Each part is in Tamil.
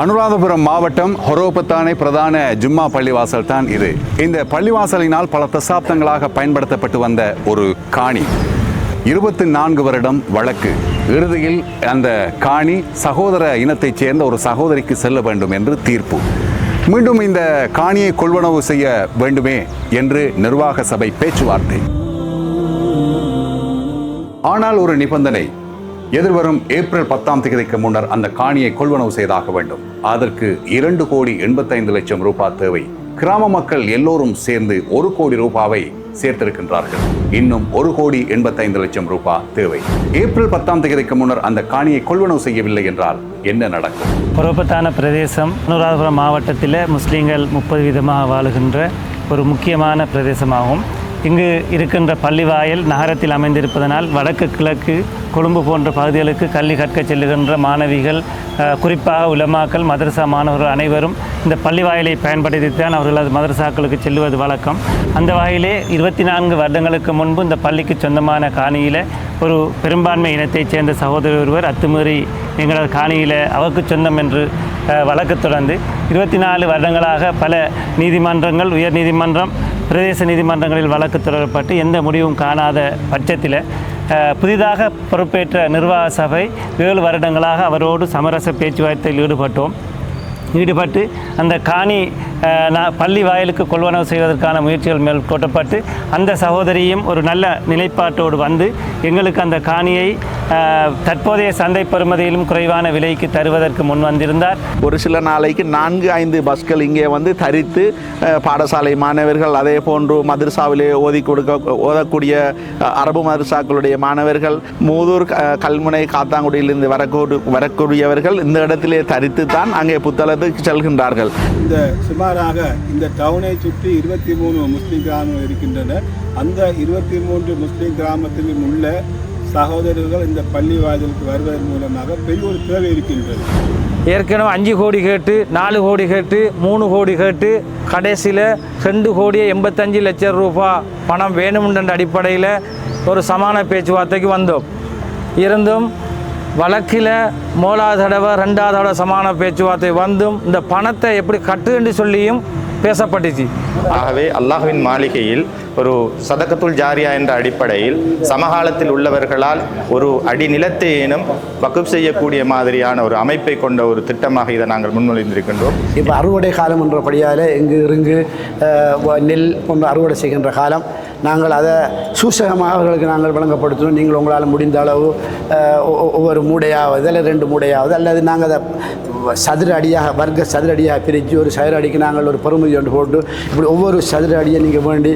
அனுராதபுரம் மாவட்டம் ஹொரோபத்தானை பிரதான ஜும்மா பள்ளிவாசல் தான் இது. இந்த பள்ளிவாசலினால் பல தசாப்தங்களாக பயன்படுத்தப்பட்டு வந்த ஒரு காணி 24 வருடம் வழக்கு. இறுதியில் அந்த காணி சகோதர இனத்தைச் சேர்ந்த ஒரு சகோதரிக்கு செல்ல வேண்டும் என்று தீர்ப்பு. மீண்டும் இந்த காணியை கொள்வனவு செய்ய வேண்டுமே என்று நிர்வாக சபை பேச்சுவார்த்தை. ஆனால் ஒரு நிபந்தனை, எதிர்வரும் ஏப்ரல் 10ஆம் தேதிக்கு முன்னர் அந்த காணியை கொள்வனவு செய்தாக வேண்டும். அதற்கு 2,85,00,000 ரூபாய் தேவை. கிராம மக்கள் எல்லோரும் சேர்ந்து 1 கோடி ரூபாவை சேர்த்திருக்கின்றார்கள். இன்னும் 1,85,00,000 ரூபாய் தேவை. ஏப்ரல் 10ஆம் தேதிக்கு முன்னர் அந்த காணியை கொள்வனவு செய்யவில்லை என்றால் என்ன நடக்கும்? ஹொரோபத்தான பிரதேசம் அனுராதபுரம் மாவட்டத்தில் முஸ்லீம்கள் 30% வாழுகின்ற ஒரு முக்கியமான பிரதேசமாகும். இங்கு இருக்கின்ற பள்ளிவாயல் நகரத்தில் அமைந்திருப்பதனால் வடக்கு கிழக்கு கொழும்பு போன்ற பகுதிகளுக்கு கல்வி கற்க செல்லுகின்ற மாணவிகள், குறிப்பாக உலமாக்கள், மதரசா மாணவர்கள் அனைவரும் இந்த பள்ளிவாயலை பயன்படுத்தித்தான் அவர்களது மதரசாக்களுக்கு செல்வது வழக்கம். அந்த வகையிலே 24 வருடங்களுக்கு முன்பு இந்த பள்ளிக்கு சொந்தமான காணியில் ஒரு பெரும்பான்மை இனத்தைச் சேர்ந்த சகோதரர் ஒருவர் அத்துமீறி எங்களது காணியில் அவருக்கு சொந்தம் என்று வழக்கு தொடர்ந்து 24 வருடங்களாக பல நீதிமன்றங்கள், உயர் நீதிமன்றம், பிரதேச நீதிமன்றங்களில் வழக்கு தொடரப்பட்டு எந்த முடிவும் காணாத பட்சத்தில் புதிதாக பொறுப்பேற்ற நிர்வாக சபை 7 வருடங்களாக அவரோடு சமரச பேச்சுவார்த்தையில் ஈடுபட்டு அந்த காணி பள்ளி வாயிலுக்கு கொள்வனவு செய்வதற்கான முயற்சிகள் மேற்கொள்ளப்பட்டு அந்த சகோதரியும் ஒரு நல்ல நிலைப்பாட்டோடு வந்து எங்களுக்கு அந்த காணியை தற்போதைய சந்தை பெறுமதியிலும் குறைவான விலைக்கு தருவதற்கு முன் வந்திருந்தார். ஒரு சில நாளைக்கு 4-5 பஸ்கள் இங்கே வந்து தரித்து பாடசாலை மாணவர்கள், அதே போன்று மதரசாவிலே ஓதக்கூடிய அரபு மதரசாக்களுடைய மாணவர்கள், மூதூர், கல்முனை, காத்தாங்குடியிலிருந்து வரக்கூடியவர்கள் இந்த இடத்திலே தரித்து தான் அங்கே புத்தளத்துக்கு செல்கின்றார்கள். இந்த சுமாராக இந்த டவுனை சுற்றி 23 முஸ்லீம் கிராமங்கள் இருக்கின்றன. அந்த 23 முஸ்லீம் கிராமத்திலும் உள்ள சகோதரர்கள் இந்த பள்ளி வாயிலுக்கு வருவதன் மூலமாக பெரிய ஒரு தேவை இருக்கின்றது. ஏற்கனவே 5 கோடி கேட்டு, 4 கோடி கேட்டு, 3 கோடி கேட்டு, கடைசியில் 2,85,00,000 ரூபாய் பணம் வேணுமென்ற அடிப்படையில் ஒரு சமான பேச்சுவார்த்தைக்கு வந்தோம். இருந்தும் வழக்கில் 1வது தடவை 2வது தடவை சமான பேச்சுவார்த்தை வந்தும் இந்த பணத்தை எப்படி கட்டு என்று சொல்லியும் பேசப்பட்டுச்சு. ஆகவே அல்லாஹ்வின் மாளிகையில் ஒரு சதகத்துல் ஜாரியா என்ற அடிப்படையில் சமகாலத்தில் உள்ளவர்களால் ஒரு அடி நிலத்தையேனும் வக்குப் செய்யக்கூடிய மாதிரியான ஒரு அமைப்பை கொண்ட ஒரு திட்டமாக இதை நாங்கள் முன்மொழிந்திருக்கின்றோம். இப்போ அறுவடை காலம் என்றபடியால் இங்கு இருந்து நெல் போன்ற அறுவடை செய்கின்ற காலம். நாங்கள் அதை சூசகமாக அவர்களுக்கு நாங்கள் வழங்கப்படுத்தணும். நீங்கள் உங்களால் முடிந்த அளவு ஒவ்வொரு மூடையாவது அல்லது 2 மூடையாவது அல்லது நாங்கள் அதை சதுர அடியாக சதுர அடியாக பிரித்து ஒரு சதுர அடிக்கு நாங்கள் ஒரு பெறுமதி ஒன்று போட்டு இப்படி ஒவ்வொரு சதுர அடியை நீங்கள் வேண்டி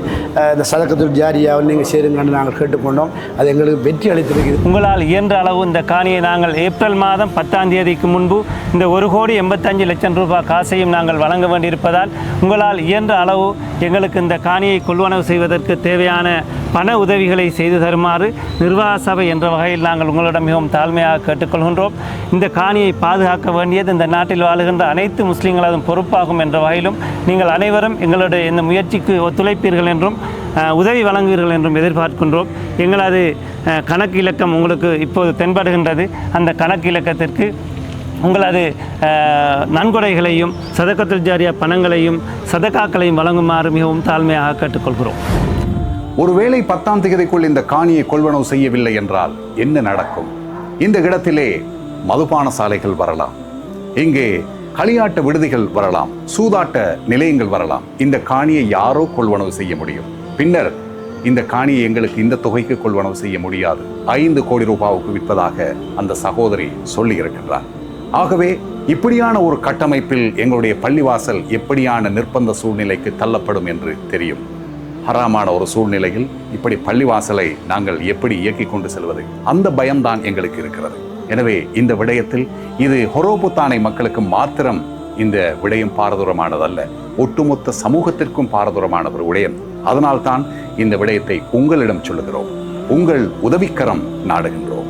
இந்த சதகத்துல் ஜாரியாவில் நீங்கள் சேருங்கன்னு நாங்கள் கேட்டுக்கொண்டோம். அது எங்களுக்கு வெற்றி அளித்திருக்குது. உங்களால் இயன்ற அளவு இந்த காணியை நாங்கள் ஏப்ரல் மாதம் 10ஆம் தேதிக்கு முன்பு இந்த 1,85,00,000 ரூபாய் காசையும் நாங்கள் வழங்க வேண்டியிருப்பதால் உங்களால் இயன்ற அளவு எங்களுக்கு இந்த காணியை கொள்வனவு செய்வதற்கு தேவையான பண உதவிகளை செய்து தருமாறு நிர்வாக சபை என்ற வகையில் நாங்கள் உங்களிடம் மிகவும் தாழ்மையாக கேட்டுக்கொள்கின்றோம். இந்த காணியை பாதுகாக்க வேண்டியது இந்த நாட்டில் வாழுகின்ற அனைத்து முஸ்லீம்களதும் பொறுப்பாகும் என்ற வகையிலும் நீங்கள் அனைவரும் எங்களுடைய இந்த முயற்சிக்கு ஒத்துழைப்பீர்கள் என்றும் உதவி வழங்குவீர்கள் என்றும் எதிர்பார்க்கின்றோம். எங்களது கணக்கு இலக்கம் உங்களுக்கு இப்போது தென்படுகின்றது. அந்த கணக்கு இலக்கத்திற்கு உங்களது நன்கொடைகளையும் சதகத்துல் ஜாரியா பணங்களையும் சதகாக்களையும் வழங்குமாறு மிகவும் தாழ்மையாக கேட்டுக்கொள்கிறோம். ஒருவேளை 10ஆம் தேதிக்குள் இந்த காணியை கொள்வனவு செய்யவில்லை என்றால் என்ன நடக்கும்? இந்த இடத்திலே மதுபான சாலைகள் வரலாம், இங்கே களியாட்ட விடுதிகள் வரலாம், சூதாட்ட நிலையங்கள் வரலாம். இந்த காணியை யாரோ கொள்வனவு செய்ய முடியும். பின்னர் இந்த காணியை எங்களுக்கு இந்த தொகைக்கு கொள்வனவு செய்ய முடியாது, 5 கோடி ரூபாவுக்கு விற்பதாக அந்த சகோதரி சொல்லி இருக்கின்றார். ஆகவே இப்படியான ஒரு கட்டமைப்பில் எங்களுடைய பள்ளிவாசல் எப்படியான நிர்பந்த சூழ்நிலைக்கு தள்ளப்படும் என்று தெரியும். ஹராமான ஒரு சூழ்நிலையில் இப்படி பள்ளிவாசலை நாங்கள் எப்படி இயக்கிக் கொண்டு செல்வது? அந்த பயம்தான் எங்களுக்கு இருக்கிறது. எனவே இந்த விடயத்தில் இது ஹொரோபத்தானை மக்களுக்கு மாத்திரம் இந்த விடயம் பாரதூரமானதல்ல, ஒட்டுமொத்த சமூகத்திற்கும் பாரதூரமான ஒரு விடயம். அதனால்தான் இந்த விடயத்தை உங்களிடம் சொல்லுகிறோம். உங்கள் உதவிக்கரம் நாடுகின்றோம்.